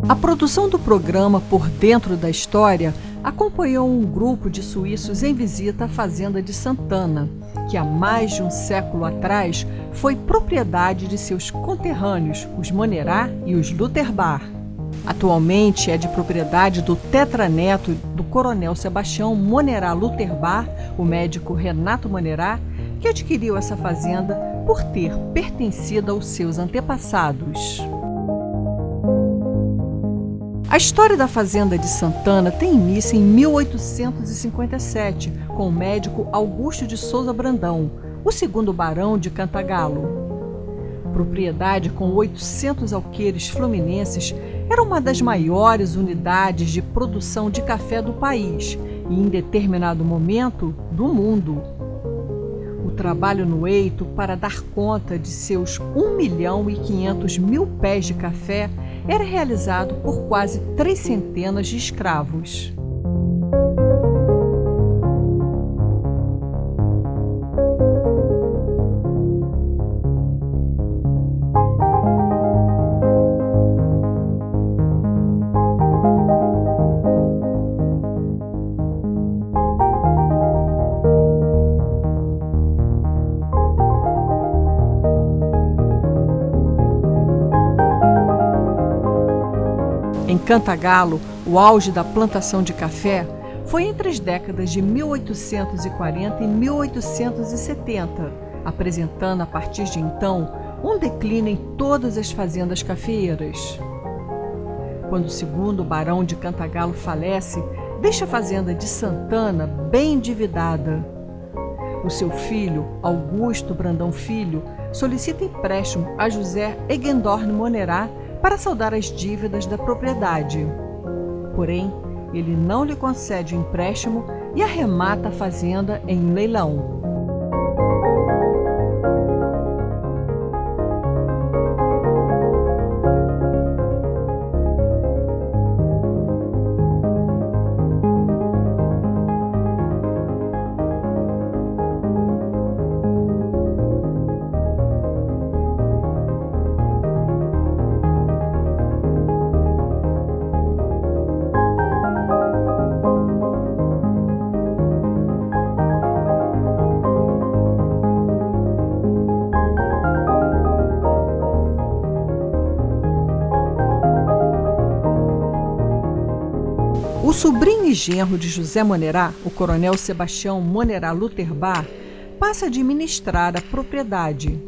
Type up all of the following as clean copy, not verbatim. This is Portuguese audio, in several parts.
A produção do programa Por Dentro da História acompanhou um grupo de suíços em visita à fazenda de Santana, que há mais de um século atrás foi propriedade de seus conterrâneos, os Monerá e os Lutherbar. Atualmente é de propriedade do tetraneto do coronel Sebastião Monerá Lutherbar, o médico Renato Monerá, que adquiriu essa fazenda por ter pertencido aos seus antepassados. A história da fazenda de Santana tem início em 1857, com o médico Augusto de Souza Brandão, o segundo barão de Cantagalo. Propriedade com 800 alqueires fluminenses, era uma das maiores unidades de produção de café do país e, em determinado momento, do mundo. O trabalho no eito para dar conta de seus 1.500.000 pés de café era realizado por quase 300 de escravos. Em Cantagalo, o auge da plantação de café foi entre as décadas de 1840 e 1870, apresentando a partir de então um declínio em todas as fazendas cafeeiras. Quando o segundo barão de Cantagalo falece, deixa a fazenda de Santana bem endividada. O seu filho, Augusto Brandão Filho, solicita empréstimo a José Eggendorn Monerá para saldar as dívidas da propriedade. Porém, ele não lhe concede o empréstimo e arremata a fazenda em leilão. O sobrinho e genro de José Monerá, o coronel Sebastião Monerá Lutherbar, passa a administrar a propriedade.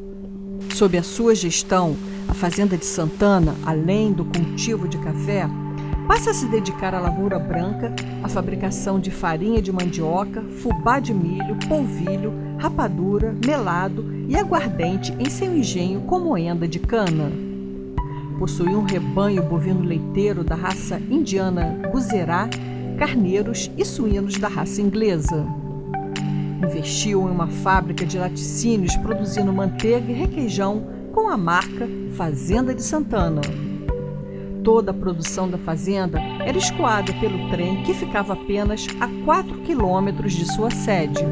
Sob a sua gestão, a fazenda de Santana, além do cultivo de café, passa a se dedicar à lavoura branca, à fabricação de farinha de mandioca, fubá de milho, polvilho, rapadura, melado e aguardente em seu engenho com moenda de cana. Possui um rebanho bovino leiteiro da raça indiana Guzerá, carneiros e suínos da raça inglesa. Investiu em uma fábrica de laticínios produzindo manteiga e requeijão com a marca Fazenda de Santana. Toda a produção da fazenda era escoada pelo trem que ficava apenas a 4 quilômetros de sua sede.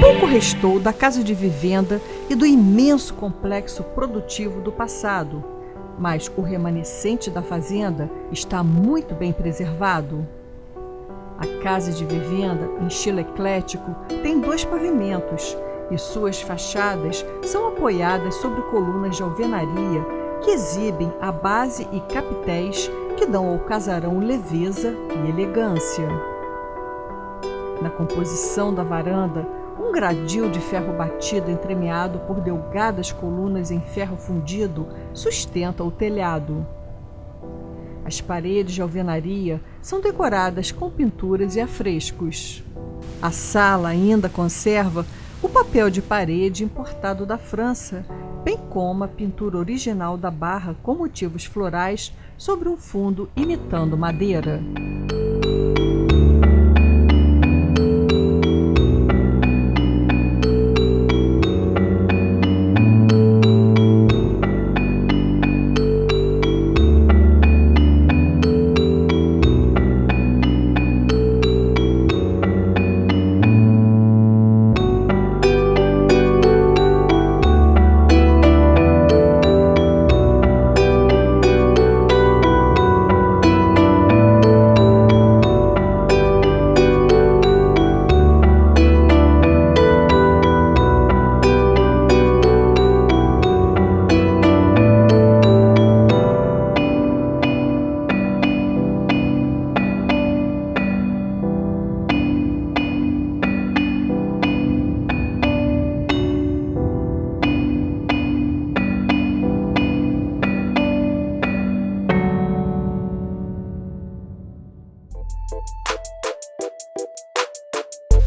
Pouco restou da casa de vivenda e do imenso complexo produtivo do passado, mas o remanescente da fazenda está muito bem preservado. A casa de vivenda, em estilo eclético, tem 2 pavimentos e suas fachadas são apoiadas sobre colunas de alvenaria que exibem a base e capitéis que dão ao casarão leveza e elegância. Na composição da varanda, um gradil de ferro batido entremeado por delgadas colunas em ferro fundido sustenta o telhado. As paredes de alvenaria são decoradas com pinturas e afrescos. A sala ainda conserva o papel de parede importado da França, bem como a pintura original da barra com motivos florais sobre um fundo imitando madeira.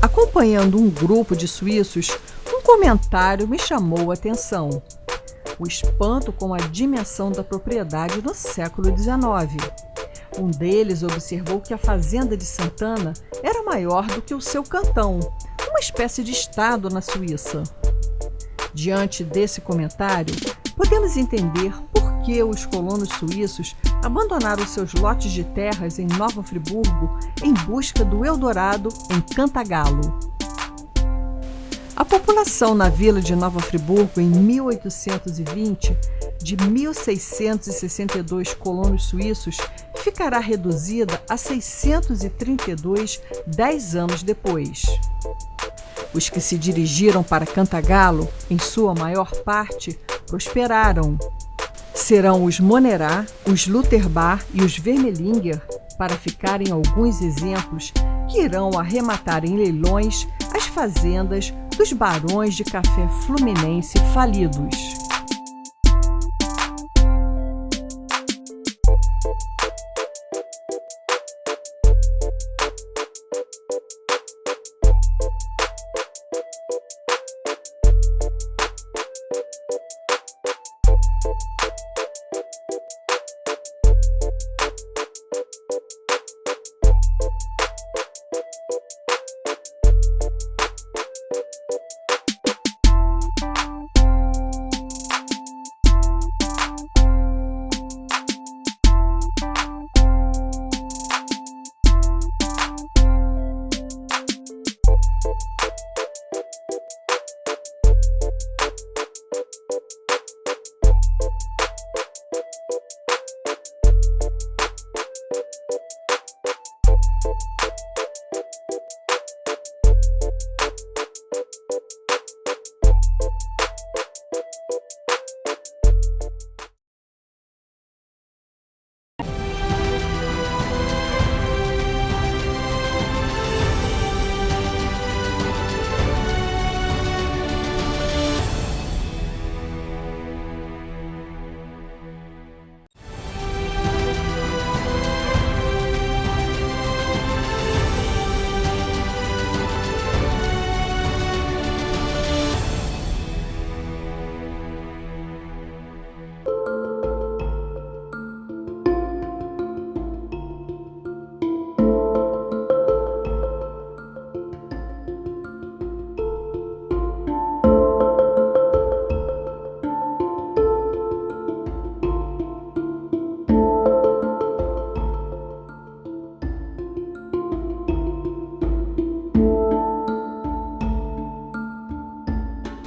Acompanhando um grupo de suíços, um comentário me chamou a atenção. O espanto com a dimensão da propriedade no século XIX. Um deles observou que a fazenda de Santana era maior do que o seu cantão, uma espécie de estado na Suíça. Diante desse comentário, podemos entender por que os colonos suíços abandonaram seus lotes de terras em Nova Friburgo em busca do Eldorado em Cantagalo. A população na vila de Nova Friburgo em 1820, de 1.662 colonos suíços, ficará reduzida a 632 10 anos depois. Os que se dirigiram para Cantagalo, em sua maior parte, prosperaram. Serão os Monerá, os Lutherbach e os Vermelinger, para ficarem alguns exemplos, que irão arrematar em leilões as fazendas dos barões de café fluminense falidos.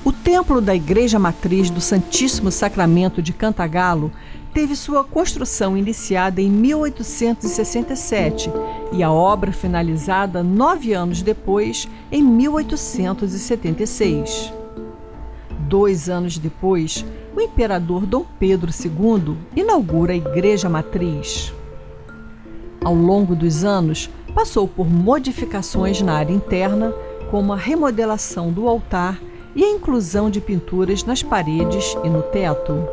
O templo da Igreja Matriz do Santíssimo Sacramento de Cantagalo teve sua construção iniciada em 1867 e a obra finalizada 9 anos depois, em 1876. 2 anos depois, o imperador Dom Pedro II inaugura a Igreja Matriz. Ao longo dos anos, passou por modificações na área interna, como a remodelação do altar e a inclusão de pinturas nas paredes e no teto.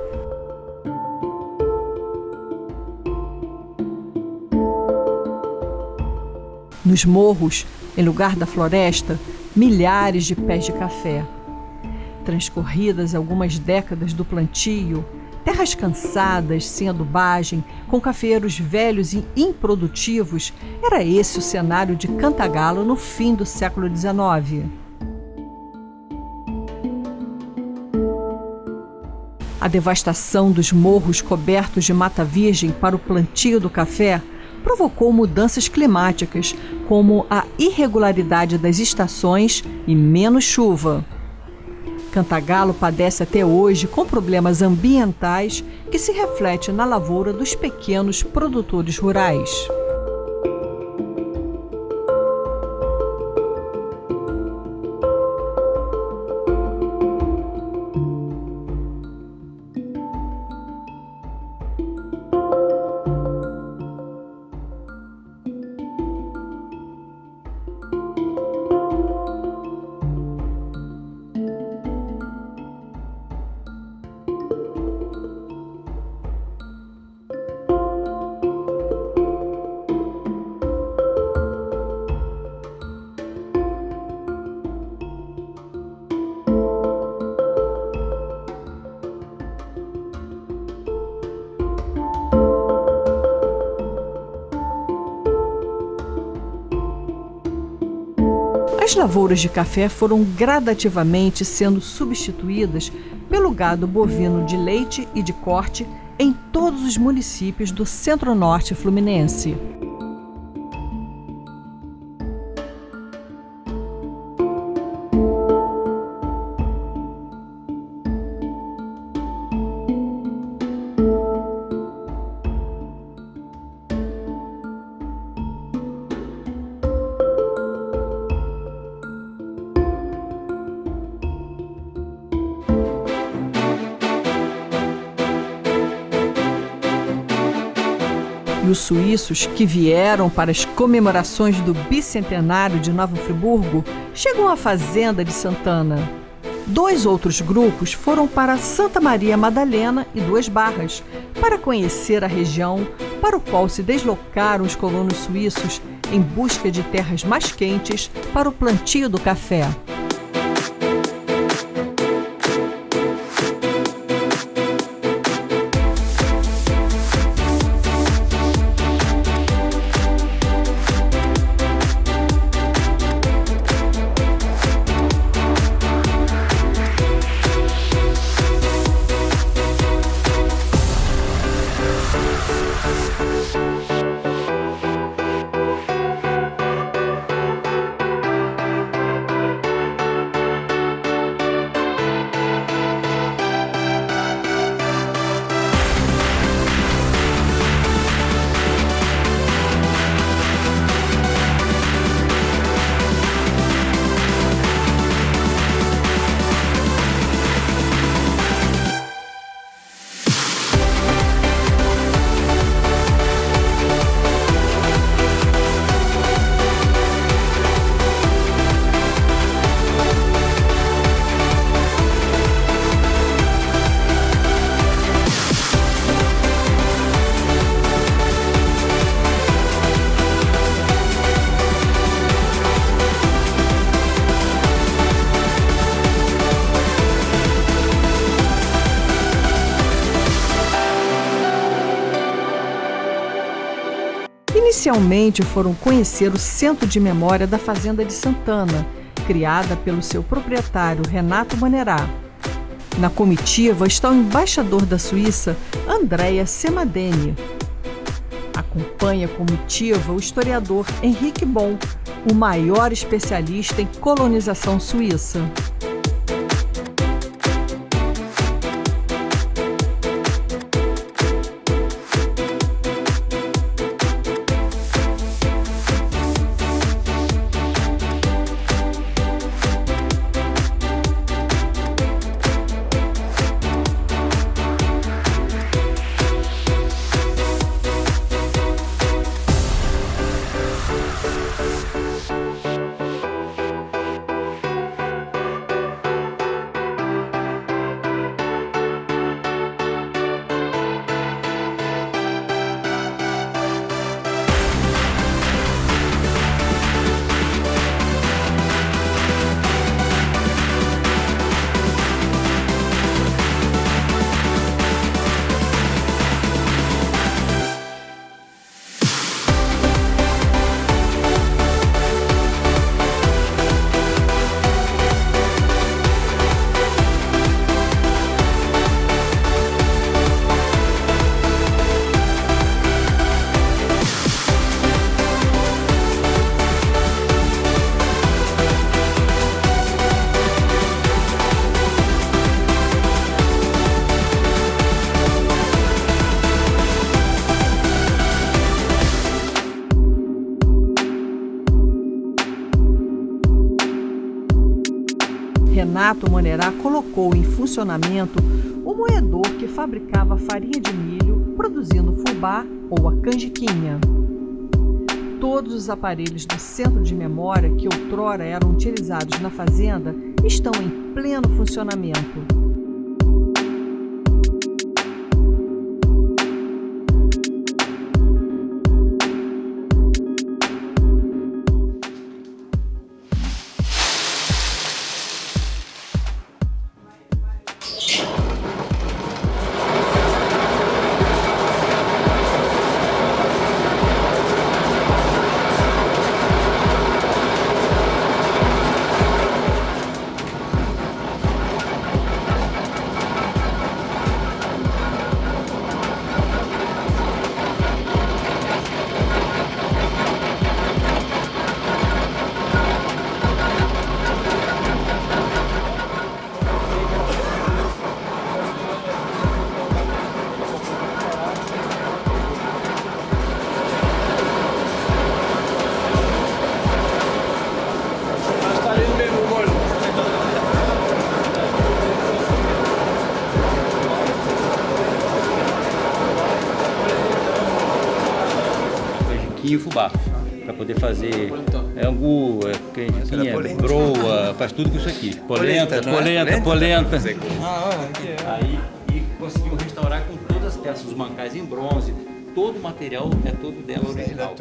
Nos morros, em lugar da floresta, milhares de pés de café. Transcorridas algumas décadas do plantio, terras cansadas, sem adubagem, com cafeeiros velhos e improdutivos, era esse o cenário de Cantagalo no fim do século XIX. A devastação dos morros cobertos de mata virgem para o plantio do café provocou mudanças climáticas, como a irregularidade das estações e menos chuva. Cantagalo padece até hoje com problemas ambientais que se refletem na lavoura dos pequenos produtores rurais. As lavouras de café foram gradativamente sendo substituídas pelo gado bovino de leite e de corte em todos os municípios do centro-norte fluminense. E os suíços que vieram para as comemorações do bicentenário de Nova Friburgo chegam à Fazenda de Santana. 2 outros grupos foram para Santa Maria Madalena e Duas Barras para conhecer a região para o qual se deslocaram os colonos suíços em busca de terras mais quentes para o plantio do café. Inicialmente foram conhecer o Centro de Memória da Fazenda de Santana, criada pelo seu proprietário Renato Manerá. Na comitiva está o embaixador da Suíça, Andrea Semadeni. Acompanha a comitiva o historiador Henrique Bon, o maior especialista em colonização suíça. Renato Manerá colocou em funcionamento o moedor que fabricava farinha de milho, produzindo fubá ou a canjiquinha. Todos os aparelhos do centro de memória que outrora eram utilizados na fazenda estão em pleno funcionamento. coquinho e fubá, para poder fazer angu, canjiquinha, broa, faz tudo com isso aqui. Polenta. Aí e conseguiu restaurar com todas as peças, os mancais em bronze, todo o material é todo dela original.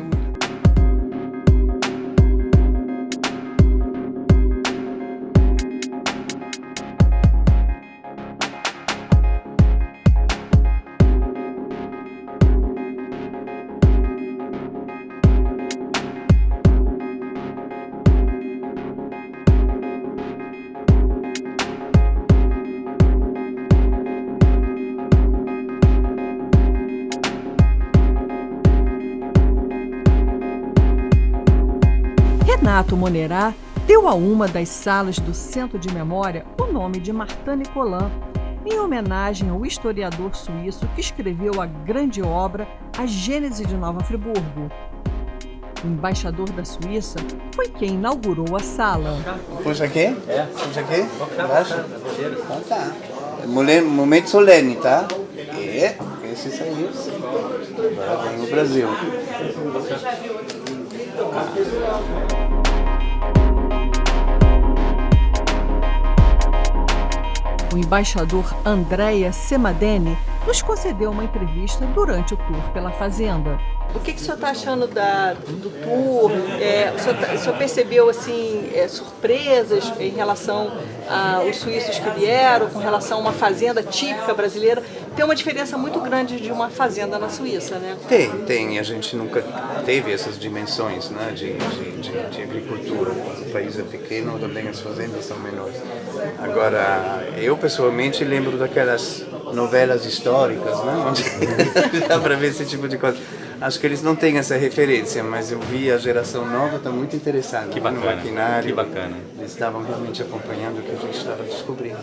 Renato Monerá deu a uma das salas do Centro de Memória o nome de Martin Nicolin, em homenagem ao historiador suíço que escreveu a grande obra A Gênese de Nova Friburgo. O embaixador da Suíça foi quem inaugurou a sala. Puxa aqui? Puxa aqui? Embaixo? Então tá. Momento solene, tá? Esse saiu. Agora vem o Brasil. O embaixador Andrea Semadeni nos concedeu uma entrevista durante o tour pela fazenda. O que o senhor está achando do tour? O senhor percebeu assim, surpresas em relação aos suíços que vieram, com relação a uma fazenda típica brasileira? Tem uma diferença muito grande de uma fazenda na Suíça, né? Tem. A gente nunca teve essas dimensões, né, de agricultura. O país é pequeno, também as fazendas são menores. Agora, eu pessoalmente lembro daquelas novelas históricas, né, onde dá para ver esse tipo de coisa. Acho que eles não têm essa referência, mas eu vi a geração nova, está muito interessada no maquinário. Que bacana. Eles estavam realmente acompanhando o que a gente estava descobrindo.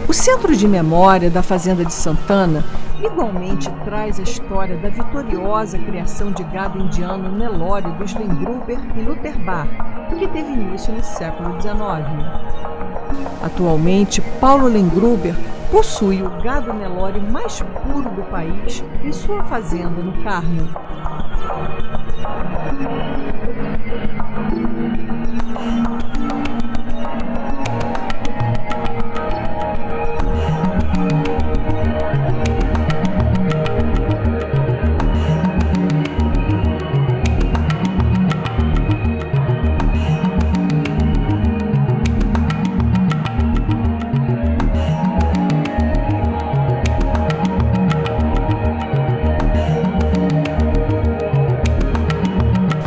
O Centro de Memória da Fazenda de Santana igualmente traz a história da vitoriosa criação de gado indiano Nelore dos Lengruber e Lutherbar, que teve início no século XIX. Atualmente, Paulo Lengruber possui o gado Nelore mais puro do país em sua fazenda no Carmo.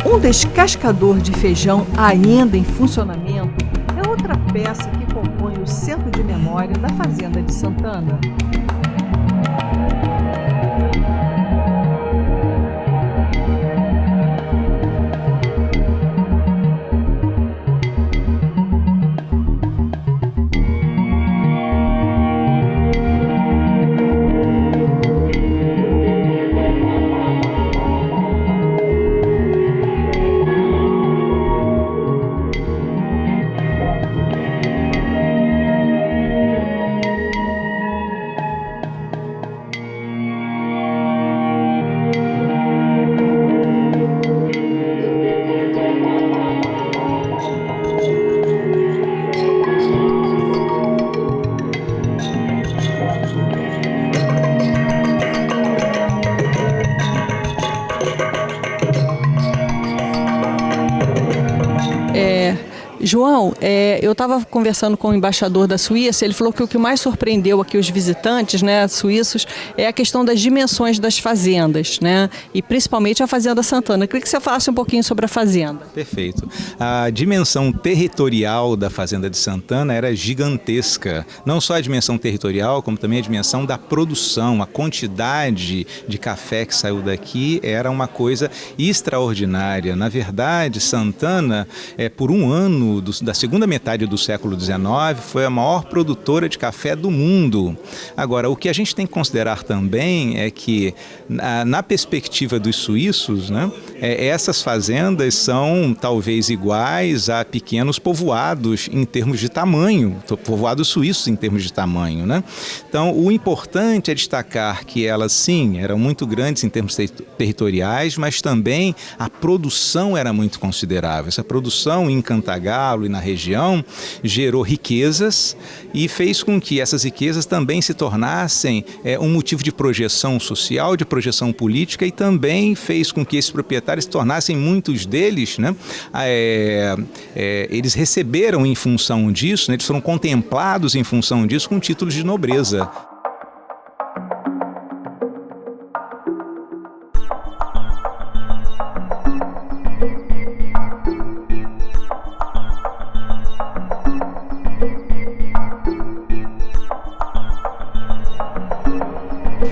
Um descascador de feijão ainda em funcionamento é outra peça que compõe o Centro de Memória da Fazenda de Santana. João, eu estava conversando com o embaixador da Suíça, ele falou que o que mais surpreendeu aqui os visitantes, né, suíços, é a questão das dimensões das fazendas, né, e principalmente a Fazenda Santana. Eu queria que você falasse um pouquinho sobre a fazenda. Perfeito. A dimensão territorial da Fazenda de Santana era gigantesca. Não só a dimensão territorial, como também a dimensão da produção. A quantidade de café que saiu daqui era uma coisa extraordinária. Na verdade, Santana, por um ano da segunda metade do século XIX, foi a maior produtora de café do mundo. Agora, o que a gente tem que considerar também é que, na perspectiva dos suíços, né, essas fazendas são talvez iguais a pequenos povoados em termos de tamanho, povoados suíços em termos de tamanho, né? Então, o importante é destacar que elas, sim, eram muito grandes em termos territoriais, mas também a produção era muito considerável. Essa produção em Cantagalo e na região gerou riquezas e fez com que essas riquezas também se tornassem um motivo de projeção social, de projeção política, e também fez com que esses proprietários se tornassem, muitos deles, né, eles receberam em função disso, né, eles foram contemplados em função disso com títulos de nobreza.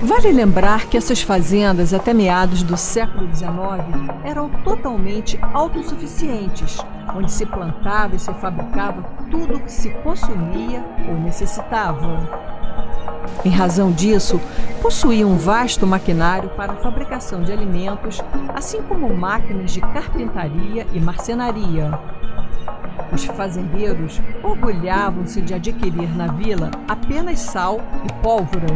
Vale lembrar que essas fazendas, até meados do século XIX, eram totalmente autossuficientes, onde se plantava e se fabricava tudo o que se consumia ou necessitava. Em razão disso, possuíam um vasto maquinário para a fabricação de alimentos, assim como máquinas de carpintaria e marcenaria. Os fazendeiros orgulhavam-se de adquirir na vila apenas sal e pólvora.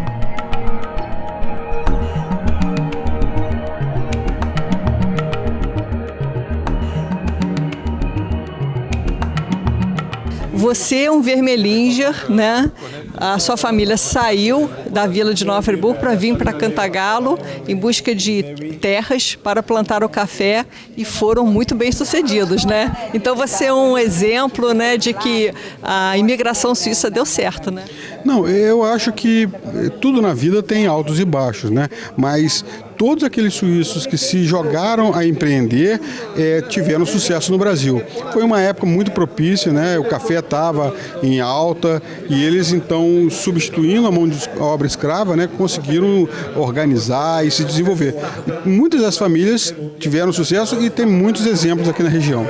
Você é um vermelhinger, né? A sua família saiu da vila de Nova Friburgo para vir para Cantagalo em busca de terras para plantar o café e foram muito bem sucedidos, né? Então você é um exemplo, né, de que a imigração suíça deu certo, né? Não, eu acho que tudo na vida tem altos e baixos, né? Mas todos aqueles suíços que se jogaram a empreender tiveram sucesso no Brasil. Foi uma época muito propícia, né? O café estava em alta e eles, então, substituindo a mão de obra escrava, né, conseguiram organizar e se desenvolver. Muitas das famílias tiveram sucesso e tem muitos exemplos aqui na região.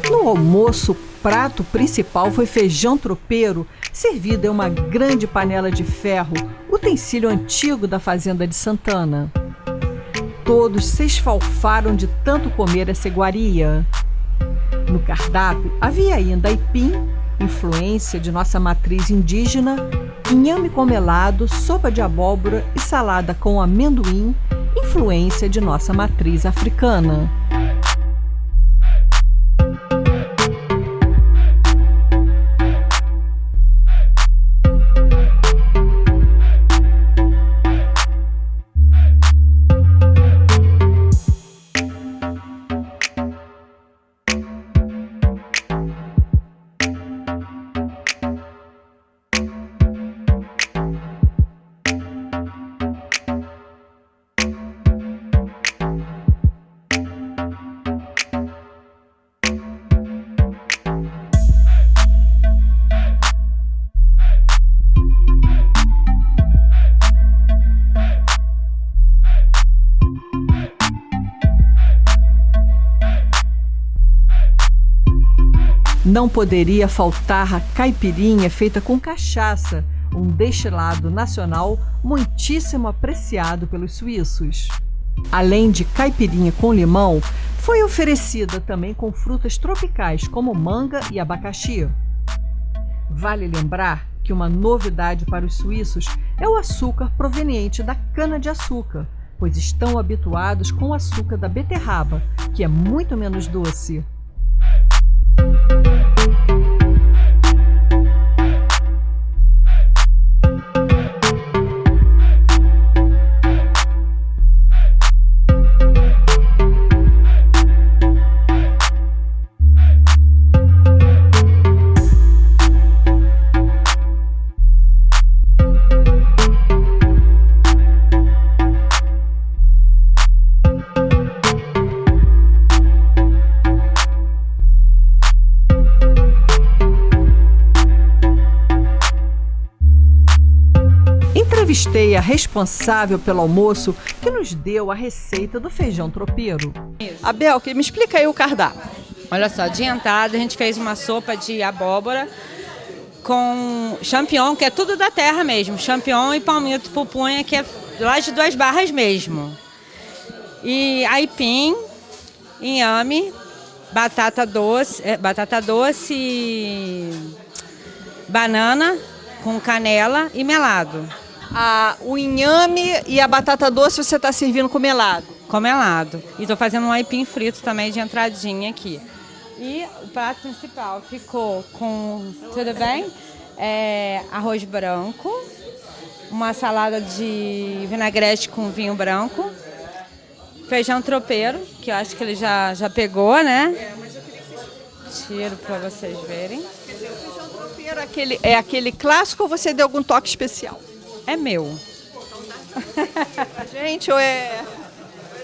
No almoço, o prato principal foi feijão tropeiro, servido em uma grande panela de ferro, utensílio antigo da Fazenda de Santana. Todos se esfalfaram de tanto comer essa iguaria. No cardápio havia ainda aipim, influência de nossa matriz indígena, inhame com melado, sopa de abóbora e salada com amendoim, influência de nossa matriz africana. Não poderia faltar a caipirinha feita com cachaça, um destilado nacional muitíssimo apreciado pelos suíços. Além de caipirinha com limão, foi oferecida também com frutas tropicais como manga e abacaxi. Vale lembrar que uma novidade para os suíços é o açúcar proveniente da cana-de-açúcar, pois estão habituados com o açúcar da beterraba, que é muito menos doce. entrevistei a responsável pelo almoço que nos deu a receita do feijão tropeiro. Abel, me explica aí o cardápio. Olha só, de entrada a gente fez uma sopa de abóbora com champignon, que é tudo da terra mesmo. Champignon e palmito pupunha, que é lá de Duas Barras mesmo. E aipim, inhame, batata doce, banana com canela e melado. O inhame e a batata doce você está servindo com melado? Com melado. E estou fazendo um aipim frito também de entradinha aqui. E o prato principal ficou com, tudo bem? Arroz branco, uma salada de vinagrete com vinho branco, feijão tropeiro, que eu acho que ele já pegou, né? Mas eu queria que vocês... Tiro para vocês verem. Quer dizer, o feijão tropeiro é aquele clássico ou você deu algum toque especial? É meu. Gente, ou é...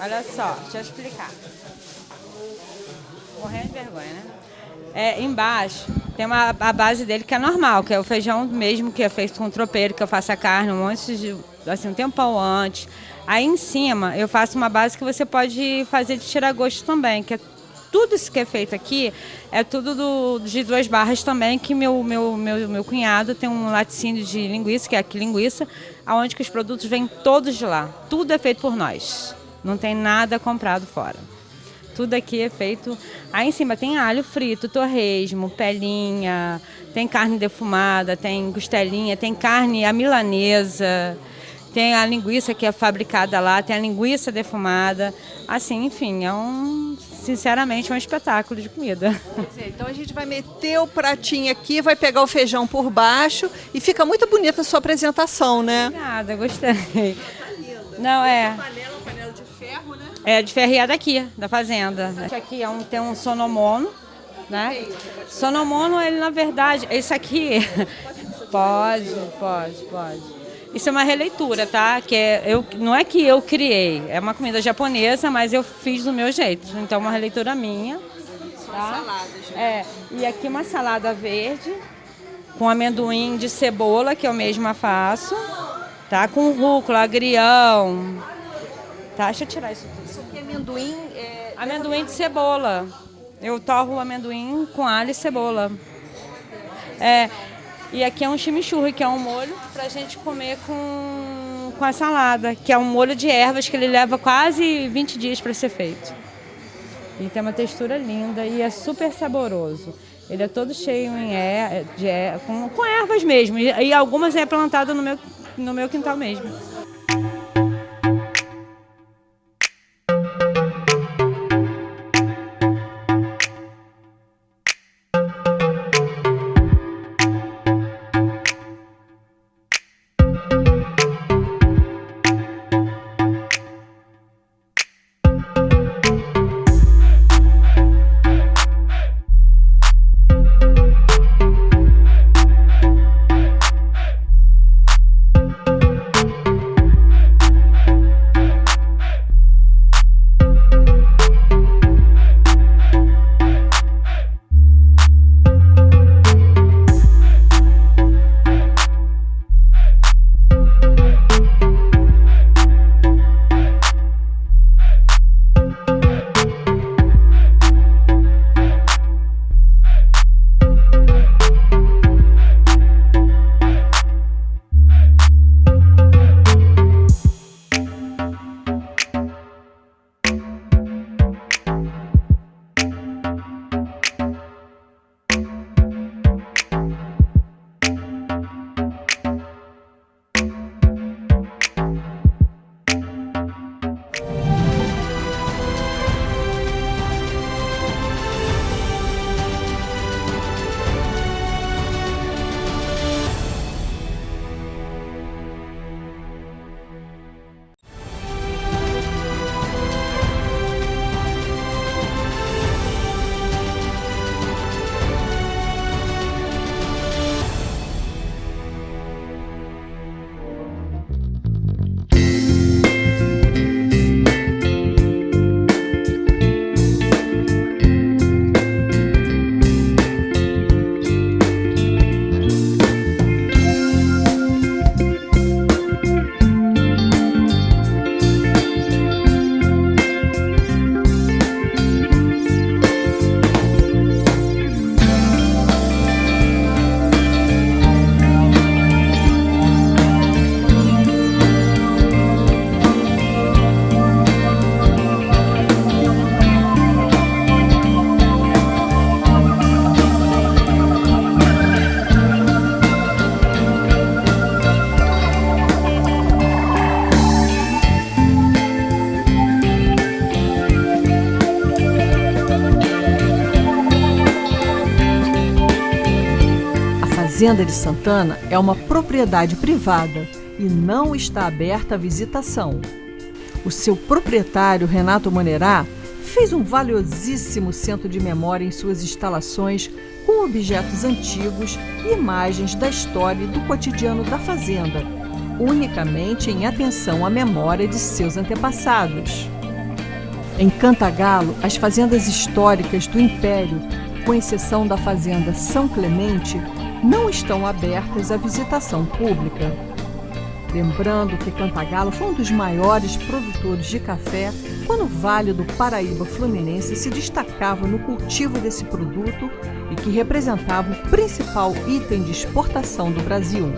Olha só, deixa eu explicar. Morrendo de vergonha, né? Embaixo tem a base dele que é normal, que é o feijão mesmo, que é feito com tropeiro, que eu faço a carne um tempão antes. Aí em cima eu faço uma base que você pode fazer de tira-gosto também, que é tudo isso que é feito aqui, é tudo de Duas Barras também, que meu cunhado tem um laticínio de linguiça, que é aqui linguiça, onde que os produtos vêm todos de lá. Tudo é feito por nós, não tem nada comprado fora. Tudo aqui é feito. Aí em cima tem alho frito, torresmo, pelinha, tem carne defumada, tem costelinha, tem carne a milanesa, tem a linguiça que é fabricada lá, tem a linguiça defumada. Assim, enfim, sinceramente, um espetáculo de comida. Então a gente vai meter o pratinho aqui, vai pegar o feijão por baixo e fica muito bonita a sua apresentação, né? Obrigada, gostei. Não, Panela de ferro, né? É de ferro e é daqui, da fazenda. Esse aqui tem um sonomono, né? Sonomono, ele na verdade, esse aqui... Pode. Isso é uma releitura, tá? Não é que eu criei, é uma comida japonesa, mas eu fiz do meu jeito. Então, uma releitura minha. Tá? Saladas. E aqui uma salada verde, com amendoim de cebola, que eu mesma faço, tá? Com rúcula, agrião. Tá? Deixa eu tirar isso tudo. Isso aqui é amendoim? Amendoim de cebola. Eu torro o amendoim com alho e cebola. E aqui é um chimichurri, que é um molho pra gente comer com a salada, que é um molho de ervas que ele leva quase 20 dias para ser feito. E tem uma textura linda e é super saboroso. Ele é todo cheio com ervas mesmo, e algumas é plantado no meu quintal mesmo. Fazenda de Santana é uma propriedade privada e não está aberta à visitação. O seu proprietário, Renato Monerá, fez um valiosíssimo centro de memória em suas instalações com objetos antigos e imagens da história e do cotidiano da fazenda, unicamente em atenção à memória de seus antepassados. Em Cantagalo, as fazendas históricas do Império, com exceção da fazenda São Clemente, não estão abertas à visitação pública. Lembrando que Cantagalo foi um dos maiores produtores de café quando o Vale do Paraíba Fluminense se destacava no cultivo desse produto e que representava o principal item de exportação do Brasil.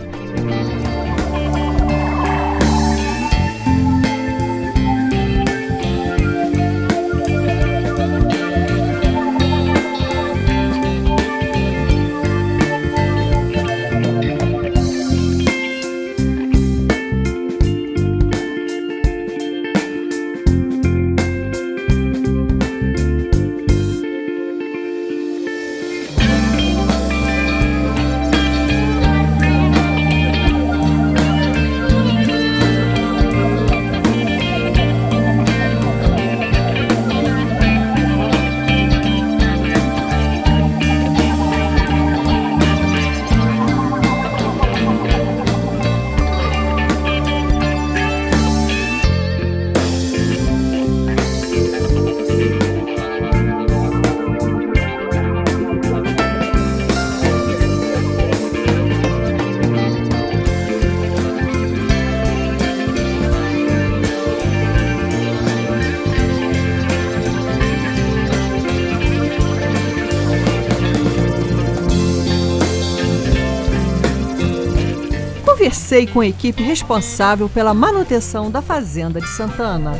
Conversei com a equipe responsável pela manutenção da Fazenda de Santana.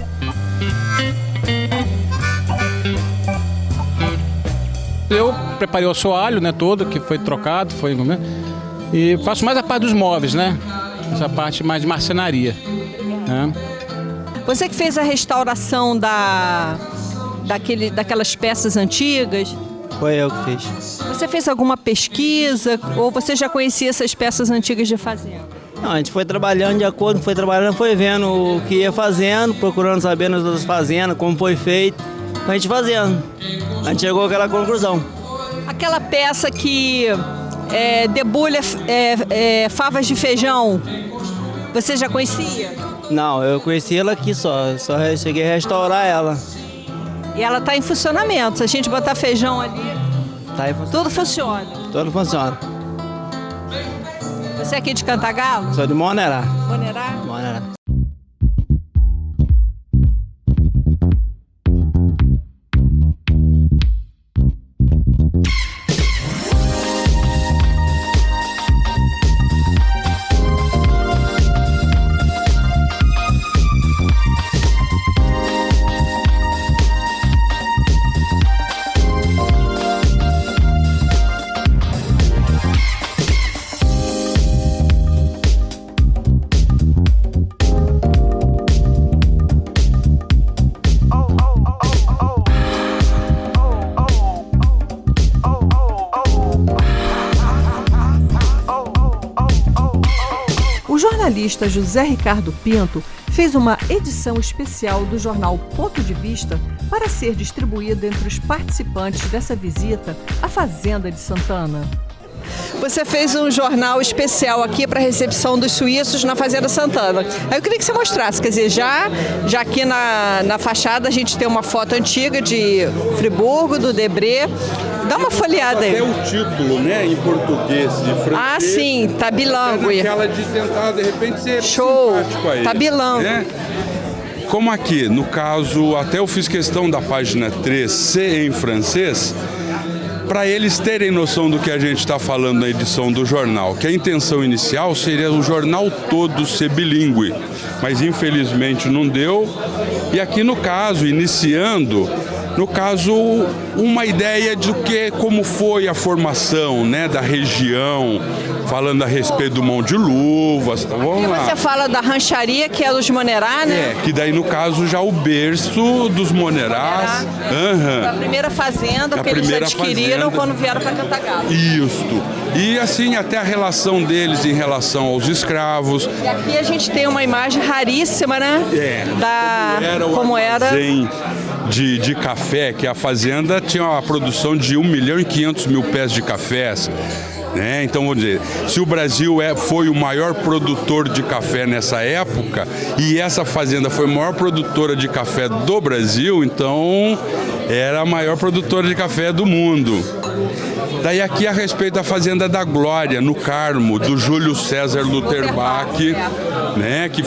Eu preparei o assoalho, né, todo, que foi trocado, né, e faço mais a parte dos móveis, né, essa parte mais de marcenaria. Né. Você que fez a restauração daquelas peças antigas? Foi eu que fiz. Você fez alguma pesquisa ou você já conhecia essas peças antigas de fazenda? Não, a gente foi trabalhando de acordo com foi trabalhando, foi vendo o que ia fazendo, procurando saber nas outras fazendas, como foi feito, a gente fazendo. A gente chegou àquela conclusão. Aquela peça que debulha favas de feijão, você já conhecia? Não, eu conheci ela aqui só cheguei a restaurar ela. E ela está em funcionamento, se a gente botar feijão ali, tudo funciona. Tudo funciona. Você é aqui de Cantagalo? Sou de Monerá. Monerá? Monerá. O jornalista José Ricardo Pinto fez uma edição especial do jornal Ponto de Vista para ser distribuída entre os participantes dessa visita à Fazenda de Santana. Você fez um jornal especial aqui para a recepção dos suíços na Fazenda Santana. Aí eu queria que você mostrasse, quer dizer, já aqui na fachada a gente tem uma foto antiga de Friburgo, do Debré. Dá uma folheada aí. Até o título, né, em português, de francês. Ah, sim, tá bilângue. Aquela de tentar, de repente, ser show, simpático a ele. Tá bilângue. Né? Como aqui, no caso, até eu fiz questão da página 3 ser em francês, para eles terem noção do que a gente está falando na edição do jornal, que a intenção inicial seria o jornal todo ser bilíngue, mas infelizmente não deu. E aqui no caso, iniciando, uma ideia de como foi a formação, né, da região, falando a respeito do Mão de Luvas. Então, vamos E lá. você fala da rancharia, que é dos Monerá, né? Que daí no caso já o berço dos Monerás. Da primeira fazenda Da que eles primeira adquiriram fazenda. quando vieram para Cantagalo. Isto. E assim até a relação deles em relação aos escravos. E aqui a gente tem uma imagem raríssima, né? Como era. Armazém de café, que a fazenda tinha uma produção de 1.500.000 pés de cafés. Né? Então, vamos dizer, se o Brasil foi o maior produtor de café nessa época, e essa fazenda foi a maior produtora de café do Brasil, então era a maior produtora de café do mundo. Daí aqui a respeito da Fazenda da Glória, no Carmo, do Júlio César Lutherbach, né, que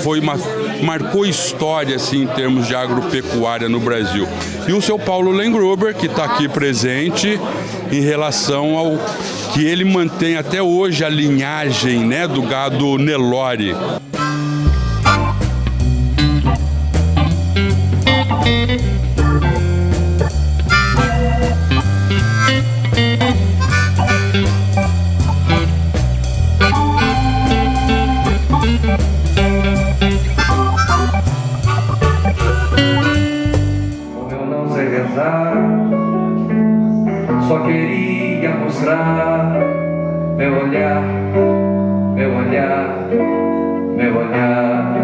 marcou história assim, em termos de agropecuária no Brasil. E o seu Paulo Lengruber, que está aqui presente, em relação ao que ele mantém até hoje a linhagem, né, do gado Nelore. Só queria mostrar meu olhar, meu olhar, meu olhar.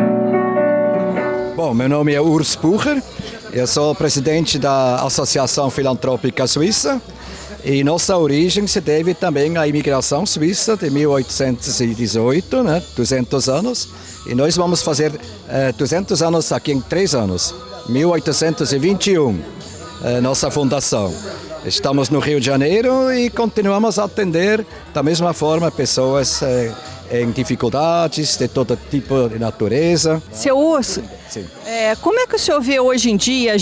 Bom, meu nome é Urs Bucher, eu sou presidente da Associação Filantrópica Suíça e nossa origem se deve também à imigração suíça de 1818, né, 200 anos, e nós vamos fazer 200 anos aqui em 3 anos, 1821, nossa fundação. Estamos no Rio de Janeiro e continuamos a atender da mesma forma pessoas em dificuldades de todo tipo de natureza. Seu Urso, como é que o senhor vê hoje em dia? A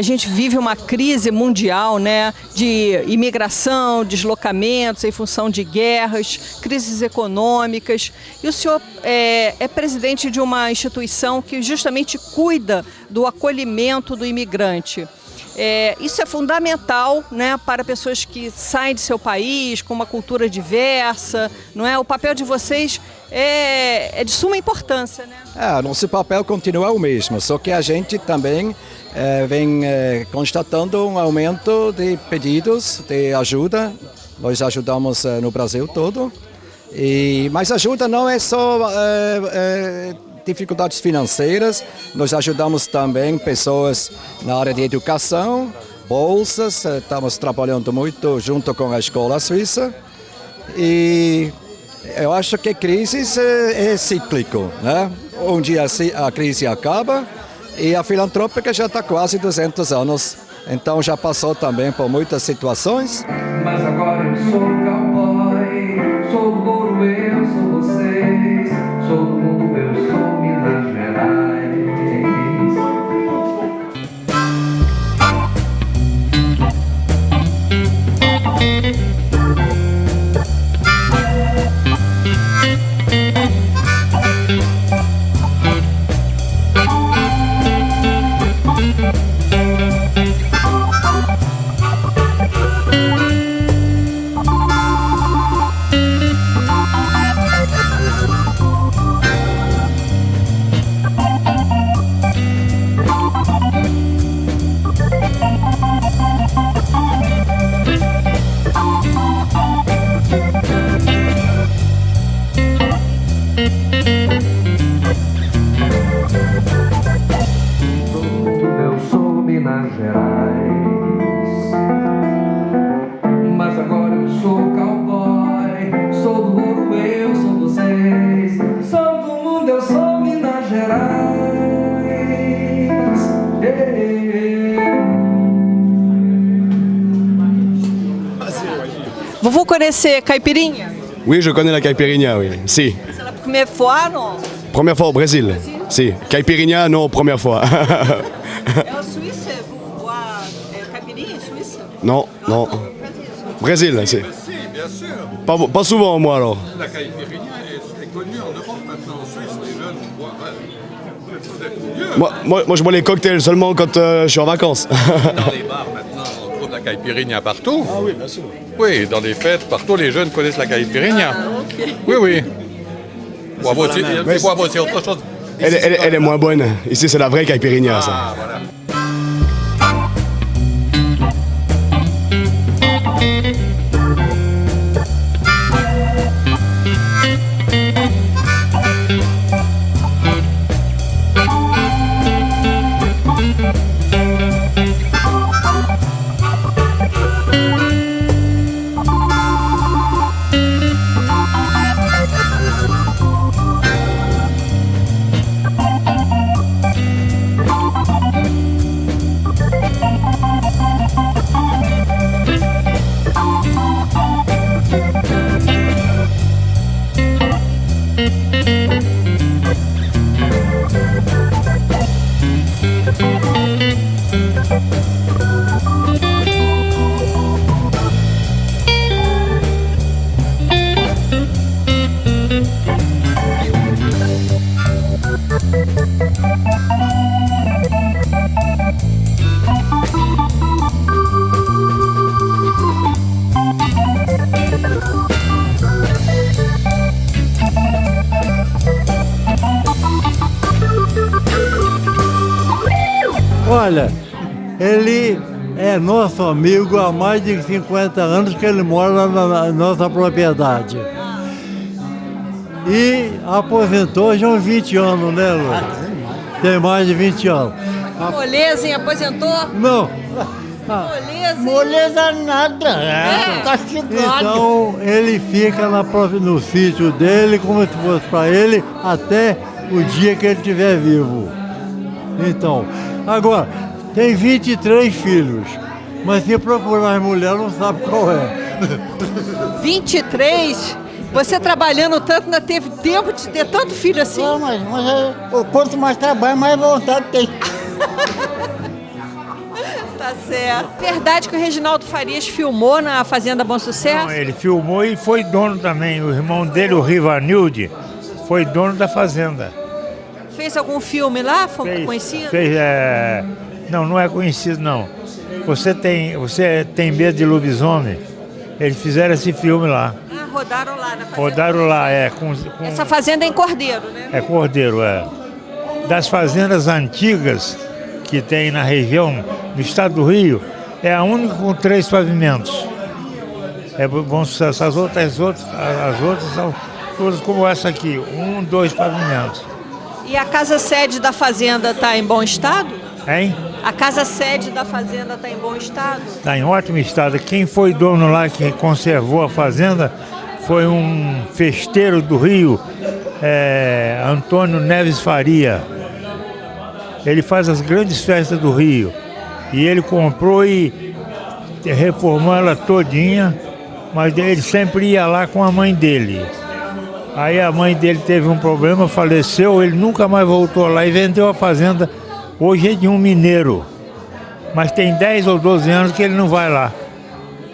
gente vive uma crise mundial, né, de imigração, deslocamentos em função de guerras, crises econômicas. E o senhor é presidente de uma instituição que justamente cuida do acolhimento do imigrante. Isso é fundamental, né, para pessoas que saem de seu país com uma cultura diversa, não é? O papel de vocês é de suma importância, né? Nosso papel continua o mesmo, só que a gente também vem constatando um aumento de pedidos de ajuda. Nós ajudamos no Brasil todo, mas ajuda não é só dificuldades financeiras, nós ajudamos também pessoas na área de educação, bolsas, estamos trabalhando muito junto com a Escola Suíça e eu acho que a crise é cíclico, né? Um dia a crise acaba e a filantrópica já está quase 200 anos, então já passou também por muitas situações. Mas agora eu sou um cowboy, sou do Douro, eu sou vocês, sou do mundo, eu sou Minas Gerais. Mas agora eu sou cowboy, sou do Douro, eu sou vocês, sou do mundo, eu sou Minas Gerais. Vous connaissez caipirinha? Oui, je connais la caipirinha, oui. Si. C'est la première fois, non? Première fois au Brésil. Si. Caipirinha, non, première fois. En Suisse, vous boivez caipirinha en Suisse? Non, non. Brésil, si. Bien sûr. Pas souvent, moi, alors. La caipirinha est connue en Europe maintenant, en Suisse, les jeunes boivent. Moi, je bois les cocktails seulement quand je suis en vacances. Dans les bars maintenant, on trouve la caipirinha partout. Ah oui, bien sûr. Oui, dans les fêtes, partout les jeunes connaissent la caipirinha. Oui, oui. Ils boivent aussi autre chose. Elle est moins bonne. Ici, c'est la vraie caipirinha, ça. Voilà. Olha, ele é nosso amigo há mais de 50 anos que ele mora na nossa propriedade. E aposentou já uns 20 anos, né, Lu? Tem mais de 20 anos. Moleza, hein? Aposentou? Não. Moleza nada. Então ele fica no sítio dele como se fosse para ele até o dia que ele estiver vivo. Então, agora, tem 23 filhos, mas se procurar as mulheres não sabe qual é. 23? Você trabalhando tanto, ainda teve tempo de ter tanto filho assim? Não, mas quanto mais trabalho, mais vontade tem. Tá certo. Verdade que o Reginaldo Farias filmou na Fazenda Bom Sucesso? Não, ele filmou e foi dono também. O irmão dele, o Rivanilde, foi dono da fazenda. Fez algum filme lá? Foi conhecido? Fez, não é conhecido, não. Você tem medo de lobisomem? Eles fizeram esse filme lá. Ah, rodaram lá na fazenda. Rodaram lá, Essa fazenda é em Cordeiro, né? É Cordeiro, é. Das fazendas antigas que tem na região, no estado do Rio, é a única com 3 pavimentos. É Bom Sucesso. As outras são todas como essa aqui, 1, 2 pavimentos. E a casa sede da fazenda está em bom estado? Hein? A casa sede da fazenda está em bom estado? Está em ótimo estado. Quem foi dono lá, que conservou a fazenda, foi um festeiro do Rio, Antônio Neves Faria. Ele faz as grandes festas do Rio. E ele comprou e reformou ela todinha, mas ele sempre ia lá com a mãe dele. Aí a mãe dele teve um problema, faleceu, ele nunca mais voltou lá e vendeu a fazenda. Hoje é de um mineiro, mas tem 10 ou 12 anos que ele não vai lá.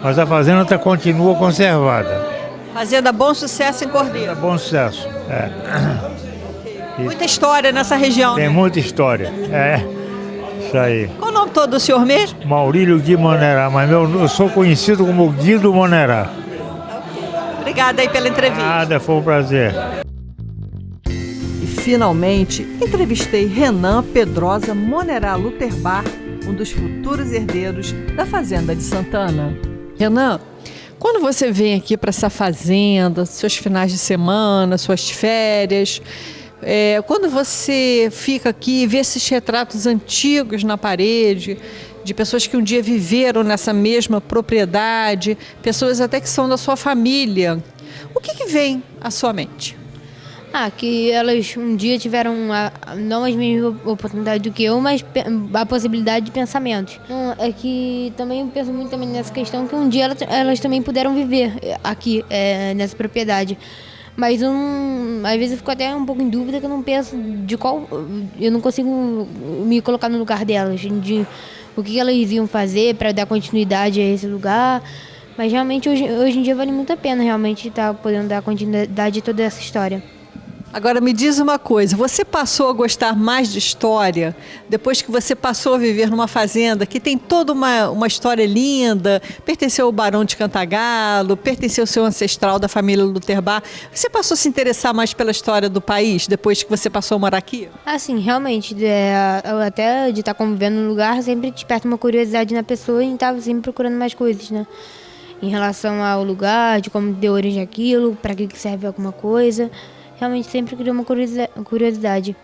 Mas a fazenda continua conservada. Fazenda Bom Sucesso em Cordeiro. Bom Sucesso, Muita história nessa região, Tem né? muita história, isso aí. Qual o nome todo do senhor mesmo? Maurílio Gui Monerá, mas eu sou conhecido como Guido Monerá. Obrigada aí pela entrevista. Nada, foi um prazer. E finalmente entrevistei Renan Pedrosa Monerá Luterbar, um dos futuros herdeiros da Fazenda de Santana. Renan, quando você vem aqui para essa fazenda, seus finais de semana, suas férias, quando você fica aqui e vê esses retratos antigos na parede, de pessoas que um dia viveram nessa mesma propriedade, pessoas até que são da sua família, o que vem à sua mente? Que elas um dia tiveram não as mesmas oportunidades do que eu, mas a possibilidade de pensamentos. É que também eu penso muito também nessa questão que um dia elas também puderam viver aqui, nessa propriedade. Mas às vezes eu fico até um pouco em dúvida, que eu não penso eu não consigo me colocar no lugar delas, de o que elas iam fazer para dar continuidade a esse lugar. Mas realmente hoje em dia vale muito a pena realmente estar podendo dar continuidade a toda essa história. Agora me diz uma coisa, você passou a gostar mais de história depois que você passou a viver numa fazenda que tem toda uma história linda, pertenceu ao Barão de Cantagalo, pertenceu ao seu ancestral da família Luterbach. Você passou a se interessar mais pela história do país depois que você passou a morar aqui? Assim, realmente, até de estar convivendo no lugar, sempre desperta uma curiosidade na pessoa e estava sempre procurando mais coisas, né? Em relação ao lugar, de como deu origem àquilo, para que serve alguma coisa. Realmente sempre criou uma curiosidade.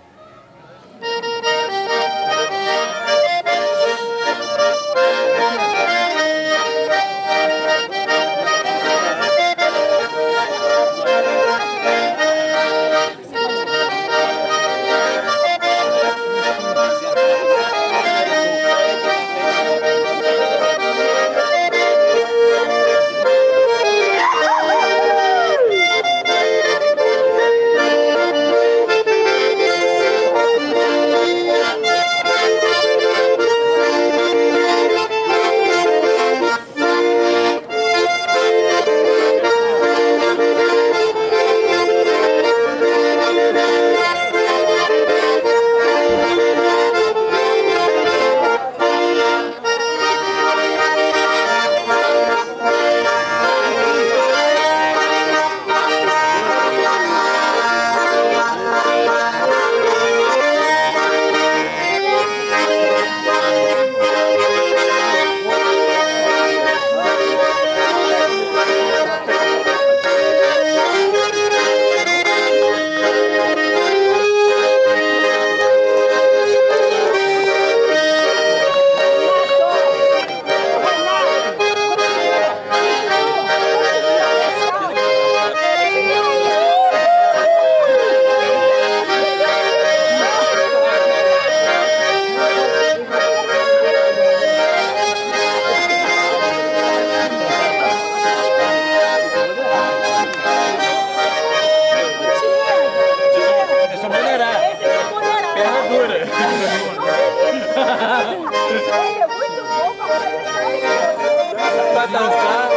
Vai dançar.